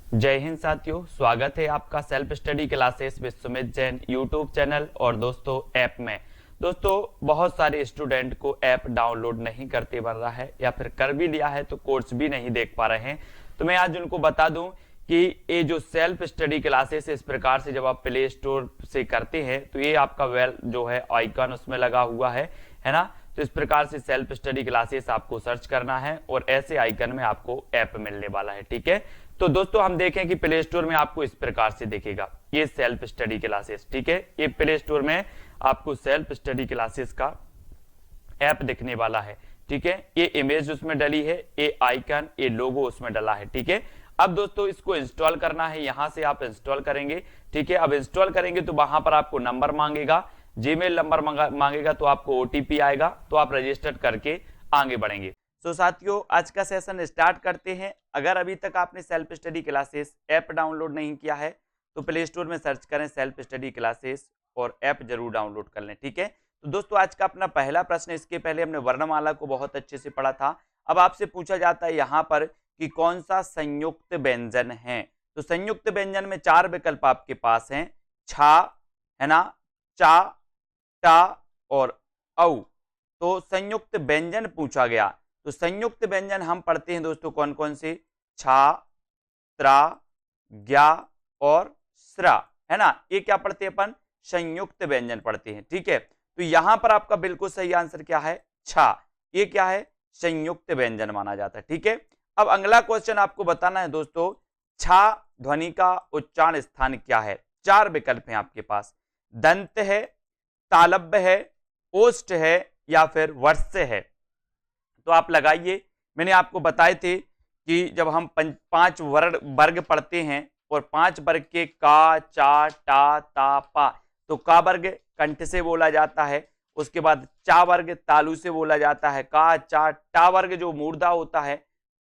जय हिंद साथियों, स्वागत है आपका self study classes with Sumit Jain YouTube channel और दोस्तों ऐप में। दोस्तों बहुत सारे स्टूडेंट को ऐप डाउनलोड नहीं करते बन रहा है या फिर कर भी लिया है तो कोर्स भी नहीं देख पा रहे हैं। तो मैं आज उनको बता दूं कि ये जो सेल्फ स्टडी क्लासेस इस प्रकार से जब आप प्ले स्टोर से करते हैं तो ये आपका वेल जो है आइकन उसमें लगा हुआ है ना। तो इस प्रकार से सेल्फ स्टडी क्लासेस आपको सर्च करना है और ऐसे आइकन में आपको ऐप मिलने वाला है। ठीक है, तो दोस्तों हम देखें कि प्ले स्टोर में आपको इस प्रकार से दिखेगा ये सेल्फ स्टडी क्लासेस। ठीक है, ये प्ले स्टोर में आपको सेल्फ स्टडी क्लासेस का ऐप दिखने वाला है। ठीक है, ये इमेज उसमें डली है, ये आइकन, ये लोगो उसमें डला है। ठीक है, अब दोस्तों इसको इंस्टॉल करना है, यहां से आप इंस्टॉल करेंगे। ठीक है, अब इंस्टॉल करेंगे तो वहां पर आपको नंबर मांगेगा, जीमेल नंबर मांगेगा, तो आपको ओटीपी आएगा, तो आप रजिस्टर करके आगे बढ़ेंगे। तो साथियों आज का सेशन स्टार्ट करते हैं। अगर अभी तक आपने self study classes app download नहीं किया है तो प्ले स्टोर में सर्च करें सेल्फ स्टडी क्लासेस और ऐप जरूर डाउनलोड कर लें। ठीक है, तो दोस्तों आज का अपना पहला प्रश्न, इसके पहले हमने वर्णमाला को बहुत अच्छे से पढ़ा था। अब आपसे पूछा जाता है यहाँ पर कि कौन सा संयुक्त व्यंजन है। तो संयुक्त व्यंजन में चार विकल्प आपके पास हैं, छा है ना, चा, टा और औ। तो संयुक्त व्यंजन पूछा गया, तो संयुक्त व्यंजन हम पढ़ते हैं दोस्तों कौन कौन से, छा, त्रा, ज्ञा और स्रा, है ना। ये क्या पढ़ते हैं अपन, संयुक्त व्यंजन पढ़ते हैं। ठीक है, तो यहां पर आपका बिल्कुल सही आंसर क्या है, छा। ये क्या है, संयुक्त व्यंजन माना जाता है। ठीक है, अब अगला क्वेश्चन आपको बताना है दोस्तों, छा ध्वनि का उच्चारण स्थान क्या है। चार विकल्प हैं आपके पास, दंत है, तालव्य है, ओष्ठ है या फिर वर्ष्य है। तो आप लगाइए, मैंने आपको बताए थे कि जब हम पांच वर्ग पढ़ते हैं और पांच वर्ग के का, चा, टा, ता, पा, तो का वर्ग कंठ से बोला जाता है, उसके बाद चा वर्ग तालु से बोला जाता है, का, चा, टा वर्ग जो मूर्धा होता है,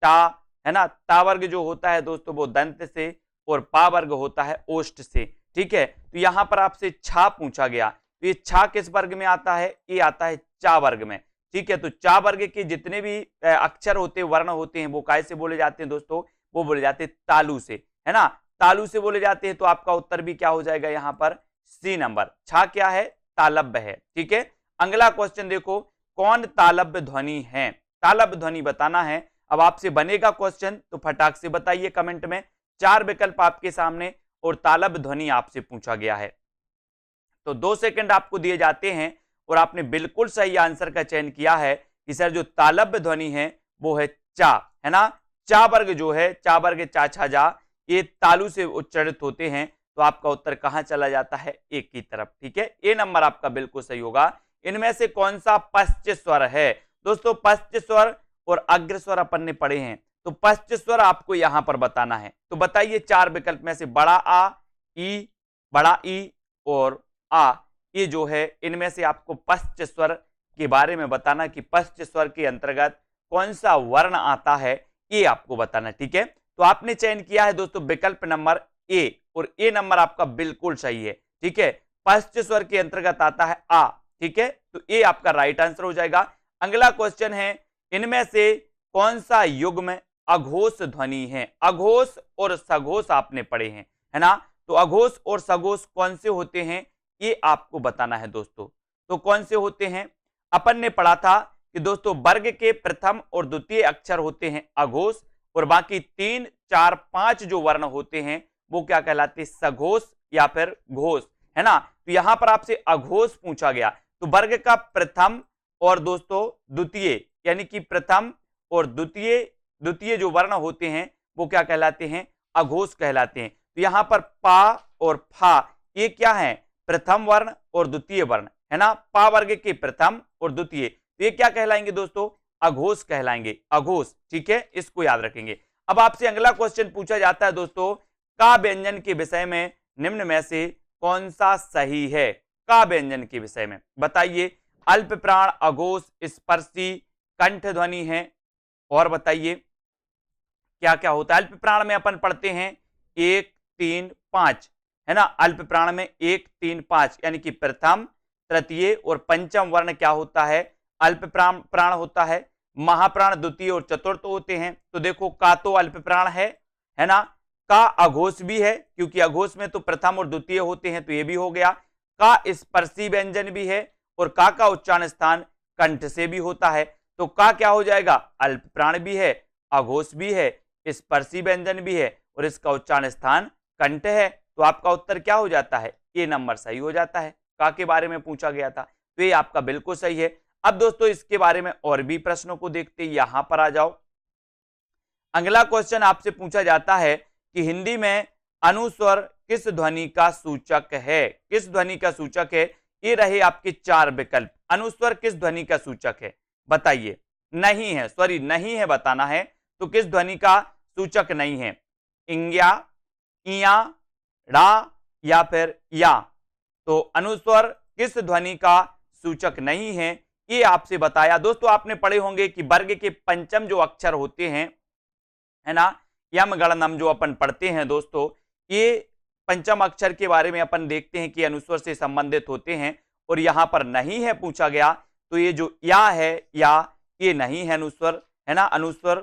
टा है ना, ता वर्ग जो होता है दोस्तों वो दंत से, और पा वर्ग होता है ओष्ठ से। ठीक है, तो यहां पर आपसे छा पूछा गया, तो ये छा किस वर्ग में आता है, ये आता है चा वर्ग में। ठीक है, तो चा वर्ग के जितने भी अक्षर होते हैं, वर्ण होते हैं, वो कैसे बोले जाते हैं दोस्तों, वो बोले जाते हैं तालु से, है ना, तालु से बोले जाते हैं। तो आपका उत्तर भी क्या हो जाएगा यहाँ पर, सी नंबर। छा क्या है, तालव्य है। ठीक है, अगला क्वेश्चन देखो, कौन तालव्य ध्वनि है, तालव्य ध्वनि बताना है। अब आपसे बनेगा क्वेश्चन तो फटाक से बताइए कमेंट में, चार विकल्प आपके सामने और तालव्य ध्वनि आपसे पूछा गया है। तो 2 सेकंड आपको दिए जाते हैं और आपने बिल्कुल सही आंसर का चयन किया है कि सर जो तालव्य ध्वनि है वो है चा, है ना। चा वर्ग जो है, चा वर्ग, चा, छा, जा, ये तालु से उच्चारित होते हैं। तो आपका उत्तर कहां चला जाता है, एक की तरफ। ठीक है, ए नंबर आपका बिल्कुल सही होगा। इनमें से कौन सा पश्च स्वर है दोस्तों, पश्च स्वर और अग्र स्वर अपन ने पढ़े हैं, तो पश्च स्वर आपको यहां पर बताना है। तो बताइए चार विकल्प में से, बड़ा आ, ई, बड़ा ई और आ, ये जो है इनमें से आपको पश्च स्वर के बारे में बताना कि पश्च स्वर के अंतर्गत कौन सा वर्ण आता है, ये आपको बताना। ठीक है, तो आपने चयन किया है दोस्तों विकल्प नंबर ए, और ए नंबर आपका बिल्कुल सही है। ठीक है, पश्च स्वर के अंतर्गत आता है आ। ठीक है, तो ए आपका राइट आंसर हो जाएगा। अगला क्वेश्चन है, इनमें से कौन सा युग्म अघोष ध्वनि है। अघोष और सघोष आपने पढ़े हैं, है ना, तो अघोष और सघोष कौन से होते हैं, ये आपको बताना है दोस्तों। तो कौन से होते हैं, अपन ने पढ़ा था कि दोस्तों वर्ग के प्रथम और द्वितीय अक्षर होते हैं अघोष, और बाकी 3, 4, 5 जो वर्ण होते हैं वो क्या कहलाते हैं, सघोष या फिर घोष, है ना। तो यहां पर आपसे अघोष पूछा गया, तो वर्ग का प्रथम और दोस्तों द्वितीय, यानी कि प्रथम और द्वितीय, द्वितीय जो वर्ण होते हैं वो क्या कहलाते हैं, अघोष कहलाते हैं। तो यहां पर पा और फा, ये क्या है, प्रथम वर्ण और द्वितीय वर्ण, है ना, पा वर्ग के प्रथम और द्वितीय, तो ये क्या कहलाएंगे दोस्तों, अघोष कहलाएंगे, अघोष। ठीक है, इसको याद रखेंगे। अब आपसे अगला क्वेश्चन पूछा जाता है दोस्तों, का व्यंजन के विषय में निम्न में से कौन सा सही है। का व्यंजन के विषय में बताइए, अल्प प्राण, अघोष, स्पर्शी, कंठ ध्वनि है, और बताइए क्या क्या होता है। अल्प प्राण में अपन पढ़ते हैं 1, 3, 5, है ना, अल्प प्राण में 1, 3, 5 यानी कि प्रथम, तृतीय और पंचम वर्ण क्या होता है, अल्प प्राण होता है। महाप्राण द्वितीय और चतुर्थ होते हैं। तो देखो का तो अल्प प्राण है ना, का अघोष भी है, क्योंकि अघोष में तो प्रथम और द्वितीय होते हैं, तो ये भी हो गया। का स्पर्शी व्यंजन भी है, और का उच्चारण स्थान कंठ से भी होता है, तो का क्या हो जाएगा, अल्प प्राण भी है, अघोष भी है, स्पर्शी व्यंजन भी है, और इसका उच्चारण स्थान कंठ है। तो आपका उत्तर क्या हो जाता है, ए नंबर सही हो जाता है। का के बारे में पूछा गया था, तो ये आपका बिल्कुल सही है। अब दोस्तों इसके बारे में और भी प्रश्नों को देखते, यहां पर आ जाओ। अगला क्वेश्चन आपसे पूछा जाता है कि हिंदी में अनुस्वर किस ध्वनि का सूचक है, किस ध्वनि का सूचक है। ये रहे आपके चार विकल्प। अनुस्वर किस ध्वनि का सूचक है, बताइए। नहीं है, सॉरी नहीं है बताना है, तो किस ध्वनि का सूचक नहीं है, इंग्या, इया, रा या फिर या। तो अनुस्वर किस ध्वनि का सूचक नहीं है, ये आपसे बताया। दोस्तों आपने पढ़े होंगे कि वर्ग के पंचम जो अक्षर होते हैं, है ना, यम गणनम जो अपन पढ़ते हैं दोस्तों, ये पंचम अक्षर के बारे में अपन देखते हैं कि अनुस्वर से संबंधित होते हैं, और यहां पर नहीं है पूछा गया, तो ये जो या है, या ये नहीं है अनुस्वर, है ना, अनुस्वर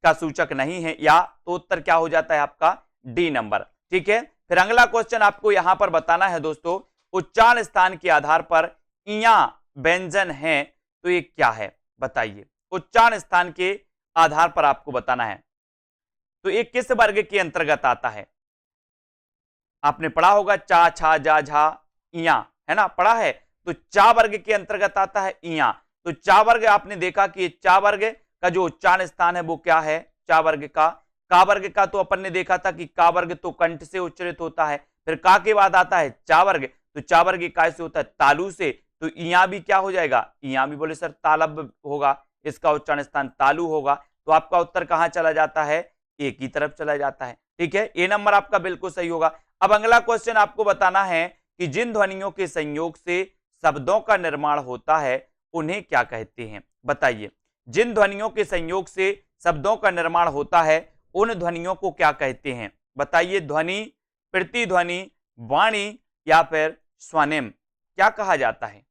का सूचक नहीं है या, तो उत्तर क्या हो जाता है आपका डी नंबर। ठीक है, फिर अगला क्वेश्चन आपको यहां पर बताना है दोस्तों, उच्चारण स्थान के आधार पर इया व्यंजन है, तो ये क्या है, बताइए। उच्चारण स्थान के आधार पर आपको बताना है, तो ये किस वर्ग के अंतर्गत आता है। आपने पढ़ा होगा चा, छा, जा, झा, इया, है ना, पढ़ा है। तो चा वर्ग के अंतर्गत आता है इया। तो चा वर्ग आपने देखा कि चा वर्ग का जो उच्चारण स्थान है वो क्या है, चा वर्ग का। का वर्ग का तो अपन ने देखा था कि का वर्ग तो कंठ से उच्चारित होता है। फिर का के बाद आता है चा वर्ग, तो चा वर्ग काय से होता है, तालु से। तो इया भी क्या हो जाएगा, इया भी बोले सर तालब होगा, इसका उच्चारण स्थान तालु होगा। तो आपका उत्तर कहां चला जाता है, एक ही तरफ चला जाता है। ठीक है, ए नंबर आपका बिल्कुल सही होगा। अब अगला क्वेश्चन आपको बताना है कि जिन ध्वनियों के संयोग से शब्दों का निर्माण होता है उन्हें क्या कहते हैं, बताइए। जिन ध्वनियों के संयोग से शब्दों का निर्माण होता है उन ध्वनियों को क्या कहते हैं, बताइए। ध्वनि, प्रतिध्वनि, वाणी या फिर स्वनिम, क्या कहा जाता है।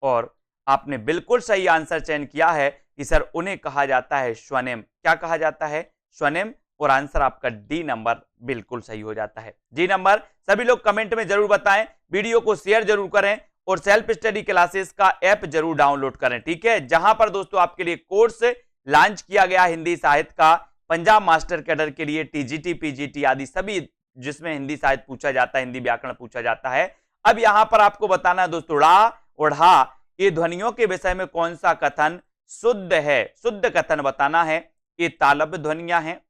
और आपने बिल्कुल सही आंसर चयन किया है कि सर उन्हें कहा जाता है स्वनिम। क्या कहा जाता है, स्वनिम। और आंसर आपका डी नंबर बिल्कुल सही हो जाता है। डी नंबर सभी लोग कमेंट में जरूर बताएं, वीडियो को शेयर जरूर करें, और सेल्फ स्टडी क्लासेस का ऐप जरूर डाउनलोड करें। ठीक है, जहां पर दोस्तों आपके लिए कोर्स लॉन्च किया गया हिंदी साहित्य का, पंजाब मास्टर कैडर के लिए, टीजीटी, पीजीटी आदि सभी, जिसमें हिंदी साहित्य पूछा जाता है, हिंदी व्याकरण पूछा जाता है। अब यहां पर आपको बताना है दोस्तों, ड़ा और ढा ये ध्वनियों के विषय में कौन सा कथन शुद्ध है, शुद्ध कथन बताना है। ये तालब ध्वनियां हैं,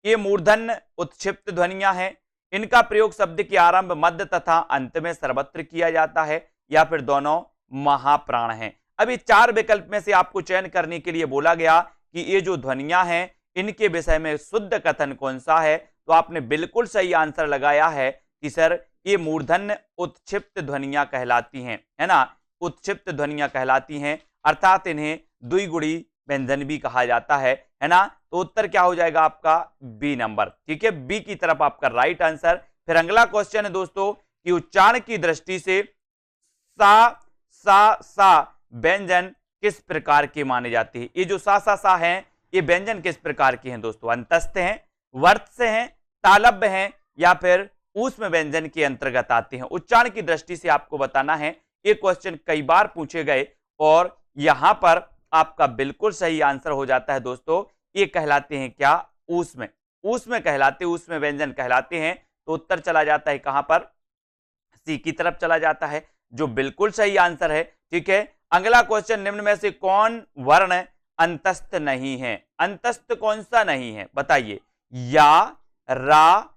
ये मूर्धन्य उत्क्षिप्त ध्वनियां हैं, इनका प्रयोग शब्द के आरंभ, मध्य तथा अंत में सर्वत्र किया जाता है, या फिर दोनों महाप्राण हैं। अभी चार विकल्प में से आपको चयन करने के लिए बोला गया कि ये जो ध्वनियां हैं इनके विषय में शुद्ध कथन कौन सा है, तो आपने बिल्कुल सही आंसर लगाया है कि सर ये मूर्धन्य उत्क्षिप्त ध्वनियां कहलाती हैं, है ना, उत्क्षिप्त ध्वनियां कहलाती हैं, अर्थात इन्हें द्विगुणी व्यंजन भी कहा जाता है ना। तो उत्तर क्या हो जाएगा आपका बी नंबर। ठीक है, बी की तरफ आपका राइट आंसर। फिर अगला क्वेश्चन है दोस्तों कि उच्चारण की दृष्टि से सा व्यंजन किस प्रकार के माने जाते हैं। ये जो सा हैं ये व्यंजन किस प्रकार के हैं दोस्तों, अंतस्थ हैं, वर्त से हैं, तालब्य हैं, या फिर ऊष्म व्यंजन के अंतर्गत आते हैं। उच्चारण की दृष्टि से आपको बताना है। ये क्वेश्चन कई बार पूछे गए और यहां पर आपका बिल्कुल सही आंसर हो जाता है दोस्तों, ये कहलाते हैं क्या, ऊष्म, ऊष्म कहलाते, ऊष्म व्यंजन कहलाते हैं। तो उत्तर चला जाता है कहां पर, सी की तरफ चला जाता है, जो बिल्कुल सही आंसर है। ठीक है, अगला क्वेश्चन, निम्न में से कौन वर्ण अंतस्थ नहीं है, अंतस्थ कौन सा नहीं है, बताइए। या, रा,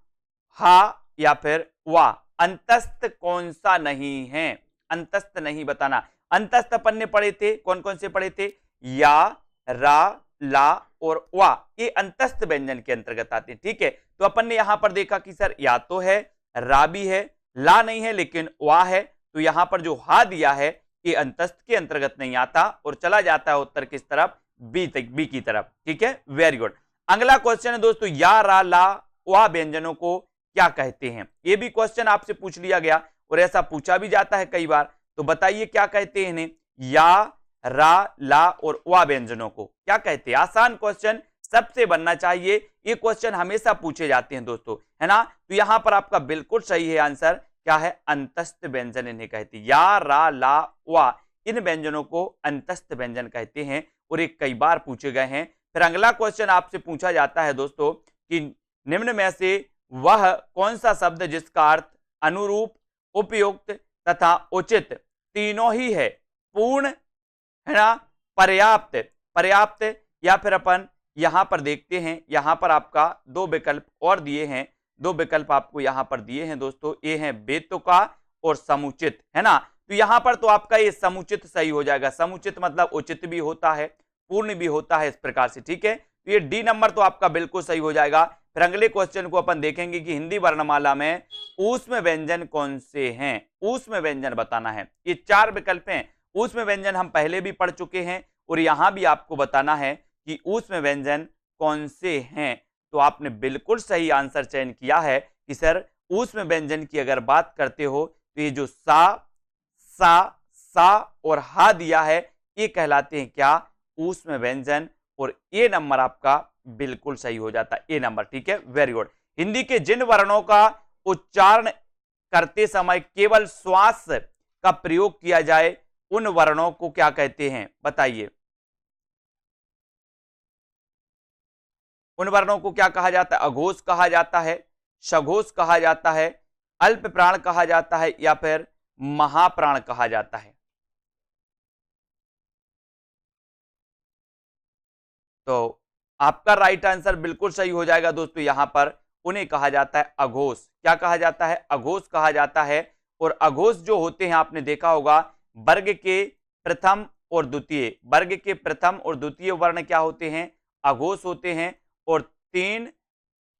हा या फिर वा, अंतस्थ कौन सा नहीं है, अंतस्थ नहीं बताना। अंतस्थ अपन ने पढ़े थे, कौन कौन से पढ़े थे, या, रा, ला और वा, ये अंतस्थ व्यंजन के अंतर्गत आते हैं। ठीक है, तो अपन ने यहां पर देखा कि सर या तो है, रा भी है, ला नहीं है, लेकिन वा है। तो यहां पर जो हा दिया है ये अंतस्थ के अंतर्गत नहीं आता और चला जाता है उत्तर किस तरफ, बी तक, बी की तरफ। ठीक है, वेरी गुड। अगला क्वेश्चन है दोस्तों, या, रा, ला, वा व्यंजनों को क्या कहते हैं। ये भी क्वेश्चन आपसे पूछ लिया गया और ऐसा पूछा भी जाता है कई बार। तो बताइए क्या कहते हैं इन्हें, या, रा, ला और वा व्यंजनों को क्या कहते हैं। आसान क्वेश्चन, सबसे बनना चाहिए। ये क्वेश्चन हमेशा पूछे जाते हैं दोस्तों, है ना। तो यहां पर आपका बिल्कुल सही है आंसर, क्या है, अंतस्थ व्यंजन इन्हें कहते हैं। या, रा, ला, वा, इन व्यंजनों को अंतस्थ व्यंजन कहते हैं और ये कई बार पूछे गए हैं। फिर अगला क्वेश्चन आपसे पूछा जाता है दोस्तों कि निम्न में से वह कौन सा शब्द जिसका अर्थ अनुरूप, उपयुक्त तथा उचित तीनों ही है, पूर्ण, है ना, पर्याप्त, पर्याप्त, या फिर अपन यहां पर देखते हैं, यहां पर आपका दो विकल्प और दिए हैं, दो विकल्प आपको यहां पर दिए हैं दोस्तों, ये है बेतुका और समुचित, है ना। तो यहां पर तो आपका ये समुचित सही हो जाएगा। समुचित मतलब उचित भी होता है, पूर्ण भी होता है, इस प्रकार से, ठीक है। तो ये डी नंबर तो आपका बिल्कुल सही हो जाएगा। फिर अगले क्वेश्चन को अपन देखेंगे कि हिंदी वर्णमाला में ऊष्म व्यंजन कौन से हैं। ऊष्म व्यंजन बताना है। ये चार विकल्प हैं। ऊष्म व्यंजन हम पहले भी पढ़ चुके हैं और यहां भी आपको बताना है कि ऊष्म व्यंजन कौन से हैं। तो आपने बिल्कुल सही आंसर चयन किया है कि सर ऊष्म व्यंजन की अगर बात करते हो तो ये जो सा, सा और हा दिया है, ये कहलाते हैं क्या, ऊष्म व्यंजन। और ए नंबर आपका बिल्कुल सही हो जाता है, ए नंबर, ठीक है, वेरी गुड। हिंदी के जिन वर्णों का उच्चारण करते समय केवल श्वास का प्रयोग किया जाए, उन वर्णों को क्या कहते हैं, बताइए। उन वर्णों को क्या कहा जाता है, अघोष कहा जाता है, सघोष कहा जाता है, अल्प प्राण कहा जाता है, या फिर महाप्राण कहा जाता है। तो आपका राइट आंसर बिल्कुल सही हो जाएगा दोस्तों। यहां पर उन्हें कहा जाता है अघोष। क्या कहा जाता है, अघोष कहा जाता है। और अघोष जो होते हैं, आपने देखा होगा, वर्ग के प्रथम और द्वितीय, वर्ग के प्रथम और द्वितीय वर्ण क्या होते हैं, अघोष होते हैं। और 3,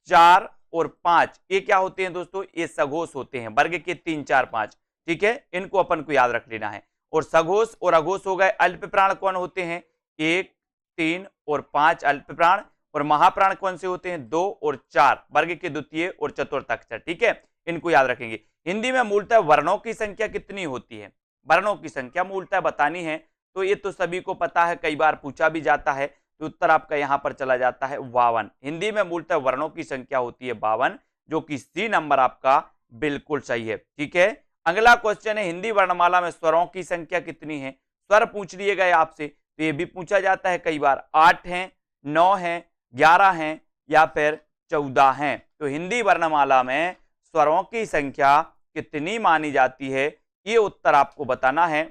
4 और 5 ये क्या होते हैं दोस्तों, ये सघोष होते हैं, वर्ग के 3, 4, 5, ठीक है, इनको अपन को याद रख लेना है। और सघोष और अघोष हो गए। अल्प प्राण कौन होते हैं, 1, 3 और 5 अल्प प्राण। और महाप्राण कौन से होते हैं, 2 और 4, वर्ग के द्वितीय और चतुर्थ अक्षर, ठीक है, इनको याद रखेंगे। हिंदी में मूलतः वर्णों की संख्या कितनी होती है, वर्णों की संख्या मूलतः बतानी है। तो ये तो सभी को पता है, कई बार पूछा भी जाता है। तो उत्तर आपका यहां पर चला जाता है 52। हिंदी में मूलतः वर्णों की संख्या होती है 52, जो कि सी नंबर आपका बिल्कुल सही है, ठीक है। अगला क्वेश्चन है, हिंदी वर्णमाला में स्वरों की संख्या कितनी है। स्वर पूछ लिए गए आपसे, तो ये भी पूछा जाता है कई बार, 8 हैं, 9 हैं, 11 हैं, या फिर 14 हैं। तो हिंदी वर्णमाला में स्वरों की संख्या कितनी मानी जाती है, ये उत्तर आपको बताना है।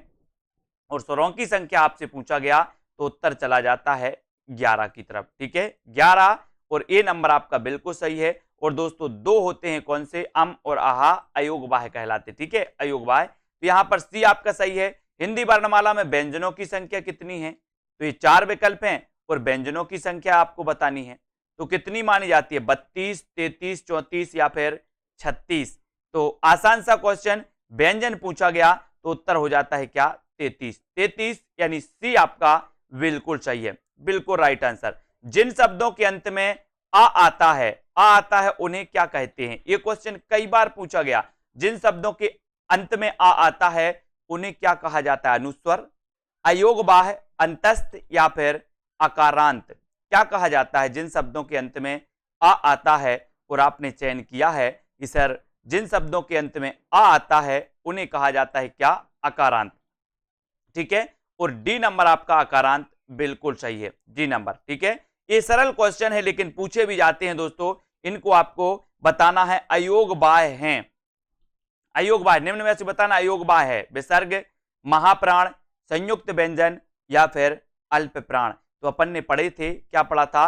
और स्वरों की संख्या आपसे पूछा गया तो उत्तर चला जाता है 11 की तरफ, ठीक है, 11। और ए नंबर आपका बिल्कुल सही है। और दोस्तों दो होते हैं, कौन से, अम और आहा, अयोगवाह कहलाते, ठीक है, अयोगवाह। तो यहां पर सी आपका सही है। हिंदी वर्णमाला में व्यंजनों की संख्या कितनी है, तो ये 4 विकल्प हैं और व्यंजनों की संख्या आपको बतानी है। तो कितनी मानी जाती है, 32, 33, 34 या फिर 36। तो आसान सा क्वेश्चन, व्यंजन पूछा गया तो उत्तर हो जाता है क्या, 33। 33 यानी सी आपका बिल्कुल सही है, बिल्कुल राइट आंसर। जिन शब्दों के अंत में आ आता है, आ आता है, उन्हें क्या कहते हैं। यह क्वेश्चन कई बार पूछा गया। जिन शब्दों के अंत में आ आता है उन्हें क्या कहा जाता है, अनुस्वर, अयोगवाह, अंतस्थ, या फिर अकारांत। क्या कहा जाता है जिन शब्दों के अंत में आ आता है, और आपने चयन किया है कि सर जिन शब्दों के अंत में आ आता है उन्हें कहा जाता है क्या, अकारांत, ठीक है। और डी नंबर आपका अकारांत बिल्कुल सही है, डी नंबर, ठीक है। ये सरल क्वेश्चन है लेकिन पूछे भी जाते हैं दोस्तों, इनको आपको बताना है। अयोगवाह हैं, अयोगवाह निम्न में से बताना, अयोगवाह है विसर्ग, महाप्राण, संयुक्त व्यंजन, या फिर अल्प प्राण। तो अपन ने पढ़े थे, क्या पढ़ा था,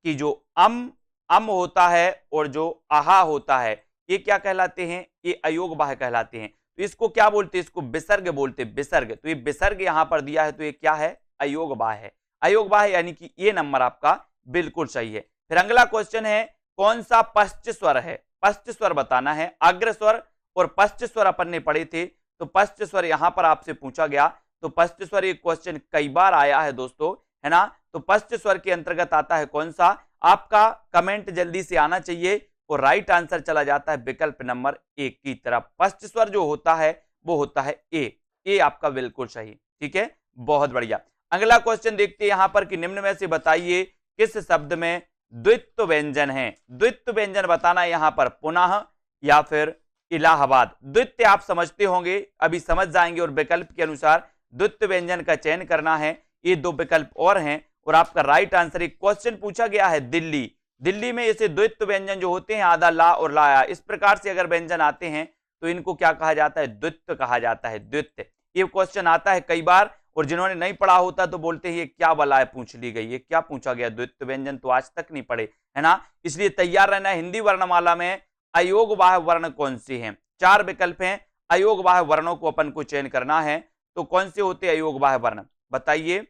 कि जो अम होता है और जो आहा होता है, ये क्या कहलाते हैं, ये अयोगवाह कहलाते हैं। तो इसको क्या बोलते हैं, इसको विसर्ग बोलते हैं, विसर्ग। तो ये विसर्ग यहां पर दिया है, तो ये क्या है, अयोगवाह है, अयोगवाह, यानी कि ये नंबर आपका बिल्कुल सही है। फिर अगला क्वेश्चन है, कौन सा पश्च स्वर है, पश्च स्वर बताना है। अग्र स्वर और पश्च स्वर अपन ने पढ़े थे, तो पश्च स्वर यहां पर आपसे पूछा गया। तो पश्च स्वर ये क्वेश्चन कई बार आया है दोस्तों, है ना। तो पश्च स्वर के अंतर्गत आता है कौन सा, आपका कमेंट जल्दी से आना चाहिए। और राइट आंसर चला जाता है विकल्प नंबर 1 की तरफ। पश्च स्वर जो होता है वो होता है ए आपका बिल्कुल सही, ठीक है, बहुत बढ़िया। अगला क्वेश्चन देखते हैं यहां पर कि निम्न में से बताइए किस शब्द में द्वित्व व्यंजन है? द्वित्व व्यंजन बताना यहाँ पर पुनः या फिर इलाहाबाद। द्वित्व आप समझते होंगे, अभी समझ जाएंगे, और विकल्प के अनुसार द्वित्व व्यंजन का चयन करना है। ये दो विकल्प और हैं और आपका राइट आंसर, एक क्वेश्चन पूछा गया है दिल्ली। दिल्ली में ऐसे द्वित्व व्यंजन जो होते हैं आधा ला और लाया, इस प्रकार से अगर व्यंजन आते हैं तो इनको क्या कहा जाता है? द्वित्व कहा जाता है, द्वित्व। ये क्वेश्चन आता है कई बार, और जिन्होंने नहीं पढ़ा होता तो बोलते हैं ये क्या बलाए पूछ ली गई, ये क्या पूछा गया? द्वित्व व्यंजन तो आज तक नहीं पढ़े, है ना। इसलिए तैयार रहना है। हिंदी वर्णमाला में अयोगवाह वर्ण कौन से हैं? 4 विकल्प हैं, अयोगवाह वर्णों को अपन को चयन करना है। तो कौन से होते हैं अयोगवाह वर्ण? बताइए।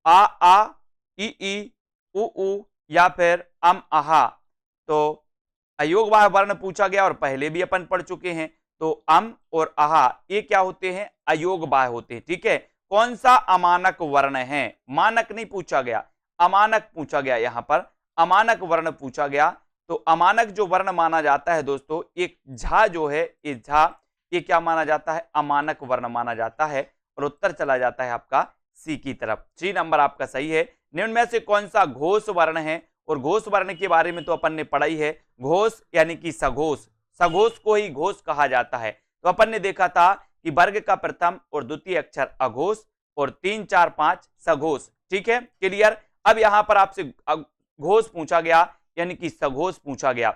आ, ई, उ या फिर आहा। तो अयोगवाह वर्ण पूछा गया और पहले भी अपन पढ़ चुके हैं। तो और आहा ये क्या होते हैं? अयोगवाह होते हैं, ठीक है। कौन सा अमानक वर्ण है? मानक नहीं पूछा गया, अमानक पूछा गया। यहां पर अमानक वर्ण पूछा गया। तो अमानक जो वर्ण माना जाता है दोस्तों, एक झा जो है, ये झा, ये क्या माना जाता है? अमानक वर्ण माना जाता है। और उत्तर चला जाता है आपका सी की तरफ। 3 नंबर आपका सही है। निम्न में से कौन सा घोष वर्ण है? और घोष वर्ण के बारे में तो अपन ने पढ़ा ही है। घोष यानी कि सघोष, सघोष को ही घोष कहा जाता है। तो अपन ने देखा था कि वर्ग का प्रथम और द्वितीय अक्षर अघोष और 3, 4, 5 सघोष, ठीक है, क्लियर। अब यहां पर आपसे घोष पूछा गया यानी कि सघोष पूछा गया।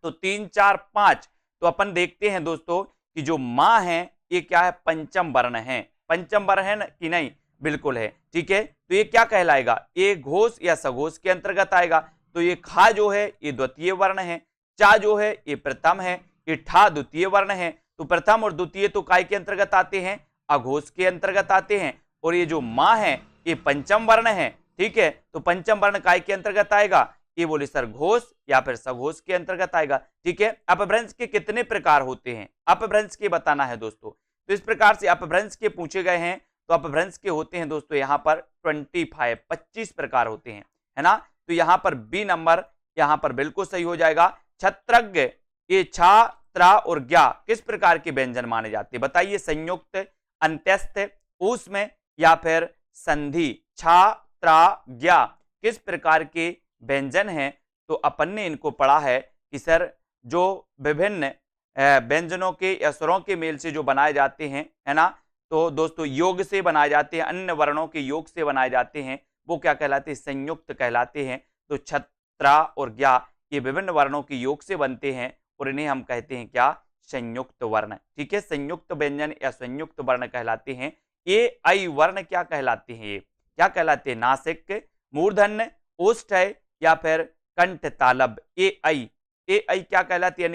तो 3, 4, 5 तो अपन देखते हैं दोस्तों कि जो मां है ये क्या है? पंचम वर्ण है। पंचम वर्ण है ना कि नहीं? बिल्कुल है, ठीक है। तो ये क्या कहलाएगा? ये घोष या सघोष के अंतर्गत आएगा। तो ये खा जो है ये द्वितीय वर्ण है, चा जो है ये प्रथम है, ये ठा द्वितीय वर्ण है। तो प्रथम और द्वितीय तो काय के अंतर्गत आते हैं? अघोष के अंतर्गत आते हैं। और ये जो मां है ये पंचम वर्ण है, ठीक है। तो पंचम वर्ण काय के अंतर्गत आएगा? ये बोले सर घोष या फिर सघोष के अंतर्गत आएगा, ठीक है। अपभ्रंश के कितने प्रकार होते हैं? अपभ्रंश के बताना है दोस्तों। तो इस प्रकार से अपभ्रंश के पूछे गए हैं। तो अपभ्रंश के होते हैं दोस्तों यहाँ पर 25 प्रकार होते हैं, है ना। तो यहाँ पर बी नंबर यहाँ पर बिल्कुल सही हो जाएगा। छत्रज्ञ, ये छा, त्रा और ज्ञा किस प्रकार के व्यंजन माने जाते हैं? बताइए। संयुक्त, अंत्यस्थ, ऊष्म या फिर संधि। छा, त्रा, ज्ञा किस प्रकार के व्यंजन हैं? तो अपन ने इनको पढ़ा है कि सर जो विभिन्न व्यंजनों के या स्वरों के मेल से जो बनाए जाते हैं, है ना। तो दोस्तों योग से बनाए जाते हैं, अन्य वर्णों के योग से बनाए जाते हैं, वो क्या कहलाते हैं? संयुक्त कहलाते हैं। तो छत्रा और ज्ञा ये विभिन्न वर्णों के योग से बनते हैं और इन्हें हम कहते हैं क्या? संयुक्त वर्ण, ठीक है। संयुक्त व्यंजन या संयुक्त वर्ण कहलाते हैं। ए आई वर्ण क्या कहलाते हैं? ये क्या कहलाते हैं? नासिक, मूर्धन्य, ओष्ठ्य या फिर कंठ तालब। ए आई क्या कहलाती है?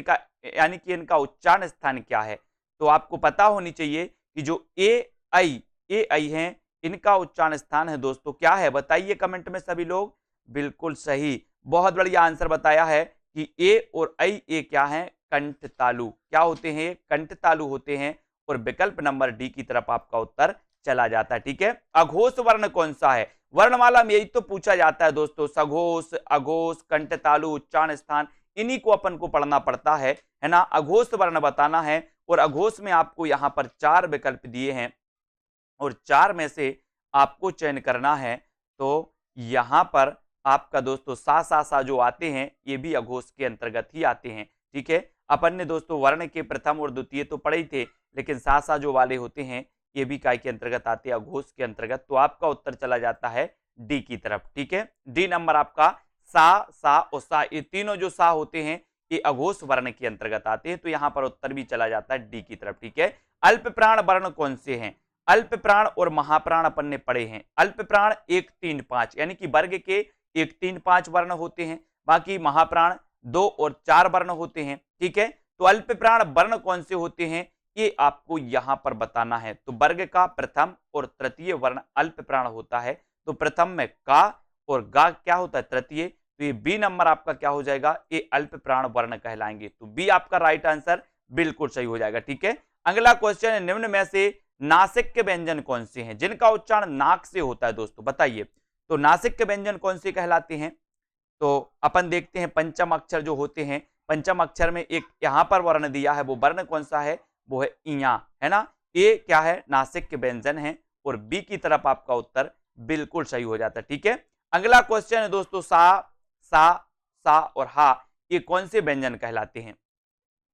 यानी कि इनका उच्चारण स्थान क्या है? तो आपको पता होनी चाहिए कि जो ए आई हैं इनका उच्चारण स्थान है दोस्तों क्या है? बताइए कमेंट में सभी लोग। बिल्कुल सही, बहुत बढ़िया आंसर बताया है कि ए और आई ये क्या है? कंठ तालु। क्या होते हैं? कंठ तालु होते हैं। और विकल्प नंबर डी की तरफ आपका उत्तर चला जाता है, ठीक है। अघोष वर्ण कौन सा है? वर्णमाला में यही तो पूछा जाता है दोस्तों। सघोष, अघोष, कंठ तालु, उच्चारण स्थान, इन्हीं को अपन को पढ़ना पड़ता है ना। अघोष वर्ण बताना है और अघोष में आपको यहाँ पर 4 विकल्प दिए हैं और 4 में से आपको चयन करना है। तो यहाँ पर आपका दोस्तों सा जो आते हैं ये भी अघोष के अंतर्गत ही आते हैं, ठीक है। अपन ने दोस्तों वर्ण के प्रथम और द्वितीय तो पढ़े ही थे, लेकिन सा जो वाले होते हैं ये भी काय के अंतर्गत आते हैं? अघोष के अंतर्गत। तो आपका उत्तर चला जाता है डी की तरफ, ठीक है। डी नंबर आपका सा और सा, ये तीनों जो सा होते हैं ये अघोष वर्ण के अंतर्गत आते हैं। तो यहाँ पर उत्तर भी चला जाता है डी की तरफ, ठीक है। अल्प प्राण वर्ण कौन से हैं? अल्प प्राण और महाप्राण अपन ने पढ़े हैं। अल्प प्राण 1, 3, 5 यानी कि वर्ग के 1, 3, 5 वर्ण होते हैं, बाकी महाप्राण 2 और 4 वर्ण होते हैं, ठीक है। तो अल्प प्राण वर्ण कौन से होते हैं ये आपको यहां पर बताना है। तो वर्ग का प्रथम और तृतीय वर्ण अल्प प्राण होता है। तो प्रथम में का और गा क्या होता है? तृतीय। तो ये बी नंबर आपका क्या हो जाएगा? ये अल्प प्राण वर्ण कहलाएंगे। तो बी आपका राइट आंसर बिल्कुल सही हो जाएगा, ठीक है। अगला क्वेश्चन है, निम्न में से नासिक के व्यंजन कौन से हैं जिनका उच्चारण नाक से होता है? दोस्तों बताइए। तो नासिक के व्यंजन कौन से कहलाते हैं? तो अपन देखते हैं पंचम अक्षर जो होते हैं, पंचम अक्षर में एक यहां पर वर्ण दिया है, वो वर्ण कौन सा है? वो है इया, है ना। ये क्या है? नासिक के व्यंजन है और बी की तरफ आपका उत्तर बिल्कुल सही हो जाता है, ठीक है। अगला क्वेश्चन है दोस्तों, सा और हा ये कौन से व्यंजन कहलाते हैं?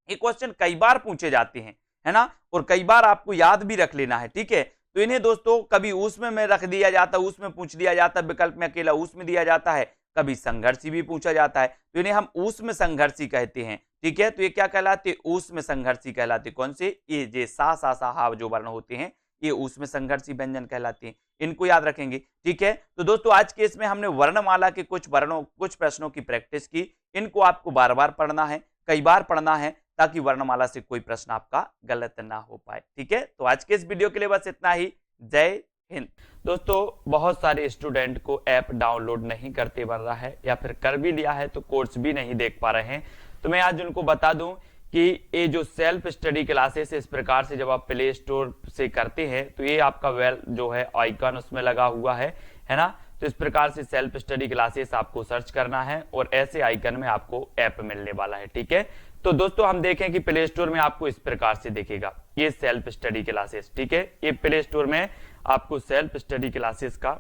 ये क्वेश्चन कई बार पूछे जाते हैं, है ना, और कई बार आपको याद भी रख लेना है, ठीक है। तो इन्हें दोस्तों कभी उसमें में रख दिया जाता है, उसमें पूछ दिया जाता है, विकल्प में अकेला उसमें दिया जाता है, कभी संघर्षी भी पूछा जाता है, तो इन्हें हम उसमें संघर्षी कहते हैं, ठीक है। तो ये क्या कहलाते हैं? उसमें संघर्षी कहलाते। कौन से? ये जे सा हा जो वर्ण होते हैं ये उसमें संघर्षी व्यंजन कहलाते हैं, इनको याद रखेंगे, ठीक है। तो दोस्तों आज के इसमें हमने वर्णमाला के कुछ प्रश्नों की प्रैक्टिस की, इनको आपको बार बार पढ़ना है, कई बार पढ़ना है, ताकि वर्णमाला से कोई प्रश्न आपका गलत ना हो पाए, ठीक है। तो आज के इस वीडियो के लिए बस इतना ही। जय हिंद। दोस्तों बहुत सारे स्टूडेंट को ऐप डाउनलोड नहीं करते बन रहा है, या फिर कर भी लिया है तो कोर्स भी नहीं देख पा रहे हैं। तो मैं आज उनको बता दूं कि ये जो सेल्फ स्टडी क्लासेस इस प्रकार से जब आप प्ले स्टोर से करते हैं तो ये आपका वेल जो है आइकन उसमें लगा हुआ है ना। तो इस प्रकार से सेल्फ स्टडी क्लासेस आपको सर्च करना है और ऐसे आइकन में आपको ऐप मिलने वाला है, ठीक है। तो दोस्तों हम देखें कि प्ले स्टोर में आपको इस प्रकार से दिखेगा ये सेल्फ स्टडी क्लासेस, ठीक है। ये प्ले स्टोर में आपको सेल्फ स्टडी क्लासेस का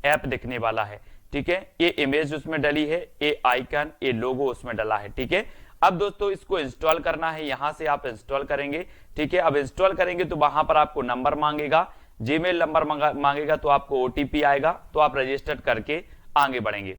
ऐप दिखने वाला है, ठीक है। ये इमेज उसमें डली है, ये आइकन, ये लोगो उसमें डला है, ठीक है। अब दोस्तों इसको इंस्टॉल करना है, यहां से आप इंस्टॉल करेंगे, ठीक है। अब इंस्टॉल करेंगे तो वहां पर आपको नंबर मांगेगा, जीमेल नंबर मांगेगा, तो आपको ओटीपी आएगा, तो आप रजिस्टर करके आगे बढ़ेंगे।